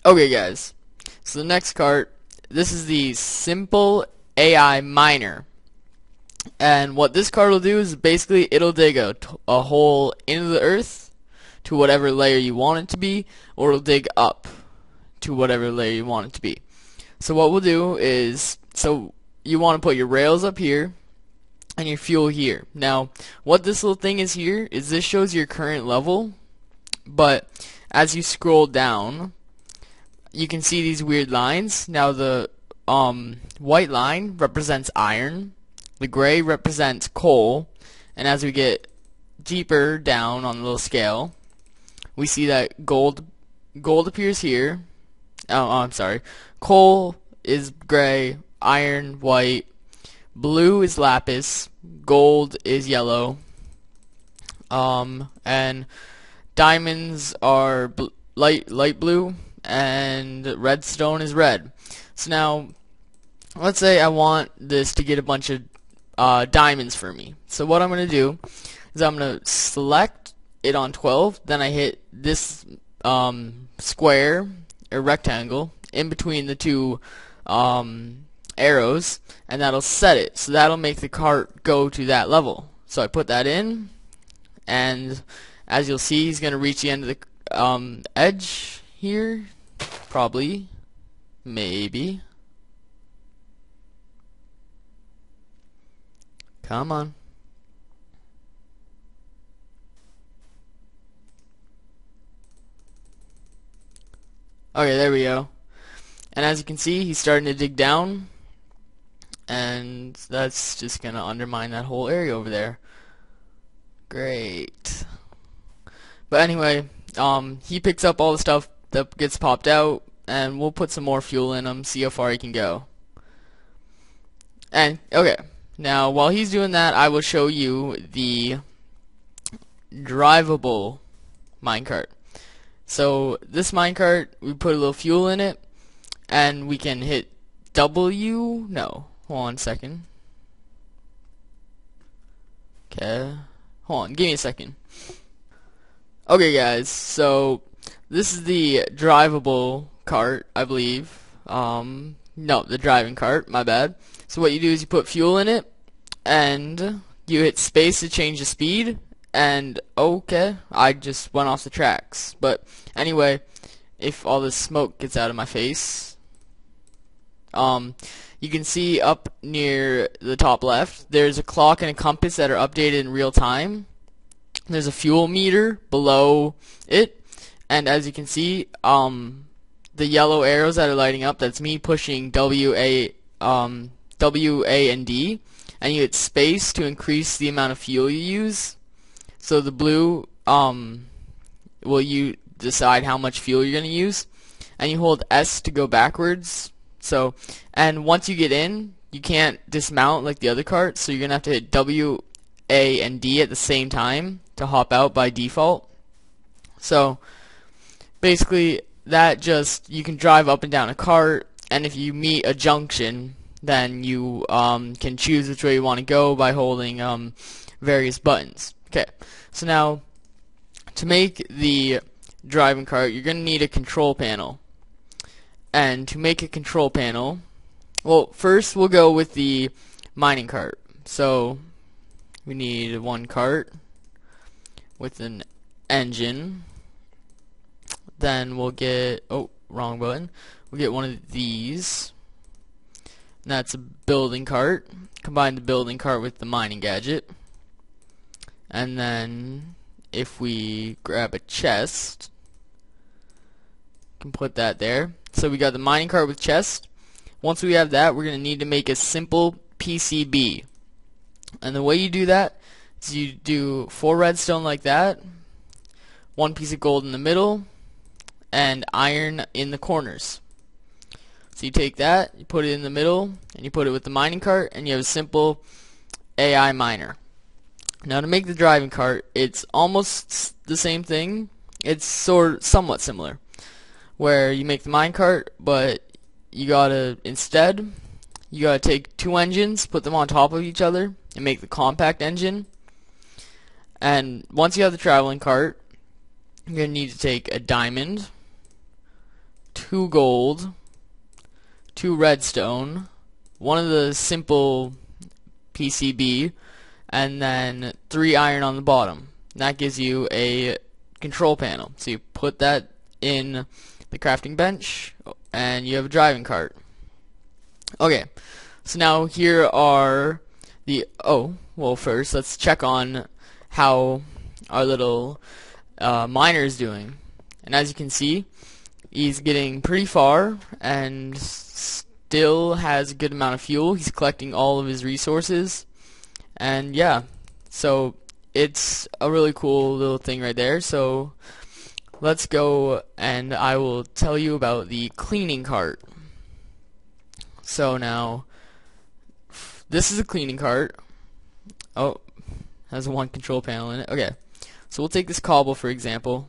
Okay guys, so the next cart, this is the simple AI miner. And what this cart will do is basically it'll dig a hole into the earth to whatever layer you want it to be, or it'll dig up to whatever layer you want it to be. So what we'll do is, so you want to put your rails up here and your fuel here. Now what this little thing is here is this shows your current level, but as you scroll down you can see these weird lines. Now the white line represents iron, the gray represents coal, and as we get deeper down on the little scale, we see that gold appears here. I'm sorry. Coal is gray, iron white, blue is lapis, gold is yellow, and diamonds are light blue, and redstone is red. So now, let's say I want this to get a bunch of diamonds for me. So what I'm going to do is I'm going to select it on 12, then I hit this square or rectangle in between the two arrows, and that'll set it. So that'll make the cart go to that level. So I put that in, and as you'll see, he's going to reach the end of the edge here. Probably. Maybe. Come on. Okay, there we go. And as you can see, he's starting to dig down, and that's just gonna undermine that whole area over there. Great. But anyway, he picks up all the stuff that gets popped out, and we'll put some more fuel in him, see how far he can go. And okay, now while he's doing that, I will show you the drivable minecart. So this minecart, we put a little fuel in it, and we can hit W. No, hold on a second. Okay, hold on, give me a second. Okay guys, so this is the drivable cart, I believe. No, the driving cart, my bad. So what you do is you put fuel in it, and you hit space to change the speed, and okay, I just went off the tracks. But anyway, if all this smoke gets out of my face, you can see up near the top left, there's a clock and a compass that are updated in real time. There's a fuel meter below it, and as you can see, the yellow arrows that are lighting up, that's me pushing W, A, and D, and you hit space to increase the amount of fuel you use. So the blue will you decide how much fuel you're going to use, and you hold S to go backwards. So, and once you get in, you can't dismount like the other cart, so you're going to have to hit W, A, and D at the same time to hop out by default. So basically that just, you can drive up and down a cart, and if you meet a junction, then you can choose which way you want to go by holding various buttons. Okay, so now to make the driving cart, you're going to need a control panel. And to make a control panel, well, first we'll go with the mining cart. So we need one cart with an engine. Then we'll get, oh, wrong button. We'll get one of these. And that's a building cart. Combine the building cart with the mining gadget. And then if we grab a chest, we can put that there. So we got the mining cart with chest. Once we have that, we're going to need to make a simple PCB. And the way you do that is you do 4 redstone like that, 1 piece of gold in the middle, and iron in the corners. So you take that, you put it in the middle, and you put it with the mining cart, and you have a simple AI miner. Now to make the driving cart, it's almost the same thing. It's somewhat similar, where you make the mine cart, but you gotta, instead, you gotta take 2 engines, put them on top of each other, and make the compact engine. And once you have the traveling cart, you're gonna need to take a diamond, 2 gold, 2 redstone, one of the simple PCB, and then 3 iron on the bottom. And that gives you a control panel. So you put that in the crafting bench, and you have a driving cart. Okay, so now here are the, well, first let's check on how our little miner is doing. And as you can see, he's getting pretty far and still has a good amount of fuel. He's collecting all of his resources, and yeah, so it's a really cool little thing right there. So let's go and I will tell you about the cleaning cart. So now this is a cleaning cart. Oh, has one control panel in it. Okay, so we'll take this cobble for example,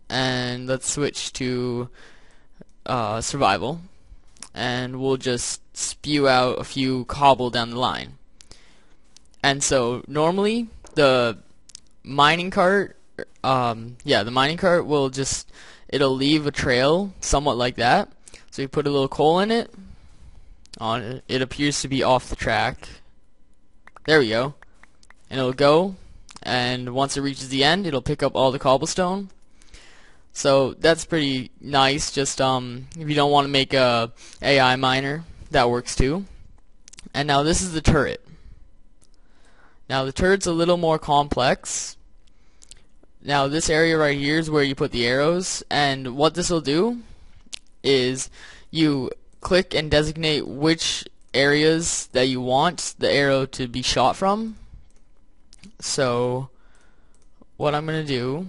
and let's switch to survival, and we'll just spew out a few cobble down the line. And so normally the mining cart, the mining cart will just, it'll leave a trail somewhat like that. So you put a little coal in it, it appears to be off the track. There we go. And it'll go, and once it reaches the end, it'll pick up all the cobblestone. So that's pretty nice. Just if you don't want to make a AI miner, that works too. And now this is the turret. Now the turret's a little more complex. Now this area right here is where you put the arrows, and what this will do is you click and designate which areas that you want the arrow to be shot from. So what I'm gonna do,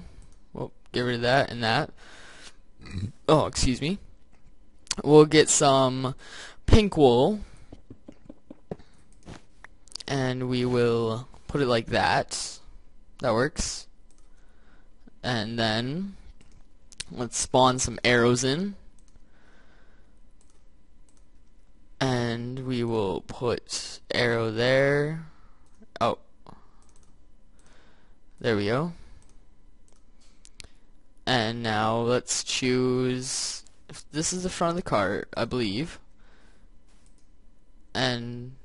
get rid of that and that. Oh, excuse me. We'll get some pink wool, and we will put it like that. That works. And then let's spawn some arrows in, and we will put arrow there. Oh, there we go. And now let's choose, this is the front of the cart, I believe, and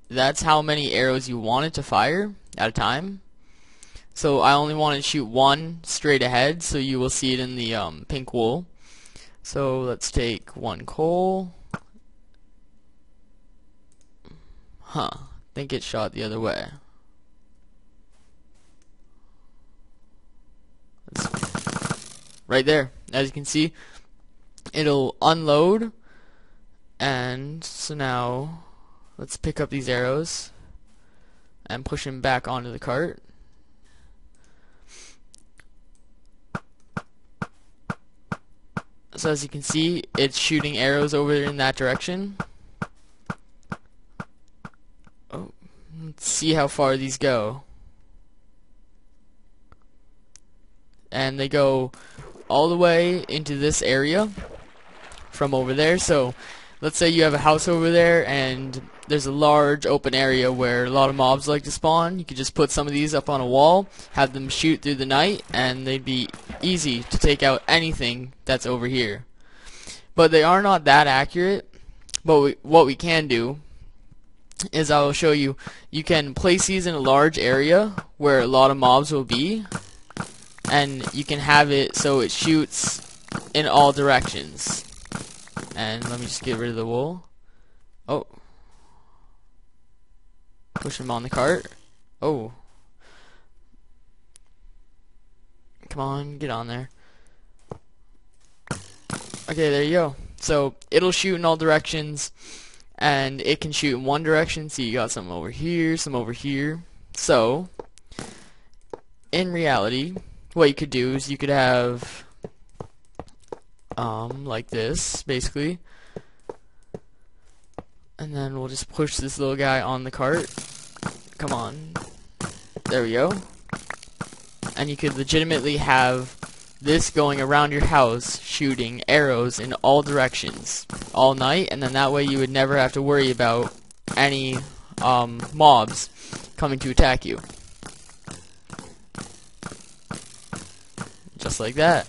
that's how many arrows you want it to fire at a time. So I only want to shoot one straight ahead, so you will see it in the pink wool. So let's take 1 coal. I think it shot the other way. Right there, as you can see, it'll unload. And so now let's pick up these arrows and push them back onto the cart. So as you can see, it's shooting arrows over in that direction. Oh, let's see how far these go. And they go all the way into this area from over there. So let's say you have a house over there and there's a large open area where a lot of mobs like to spawn. You could just put some of these up on a wall, have them shoot through the night, and they'd be easy to take out anything that's over here. But they are not that accurate. But what we can do is I will show you, you can place these in a large area where a lot of mobs will be, and you can have it so it shoots in all directions. And let me just get rid of the wool. Oh, push him on the cart. Oh, come on, get on there. Okay, there you go. So it'll shoot in all directions, and it can shoot in one direction. See, you got some over here, some over here. So in reality, what you could do is you could have like this, basically, and then we'll just push this little guy on the cart. Come on, there we go. And you could legitimately have this going around your house shooting arrows in all directions all night, and then that way you would never have to worry about any mobs coming to attack you. Just like that.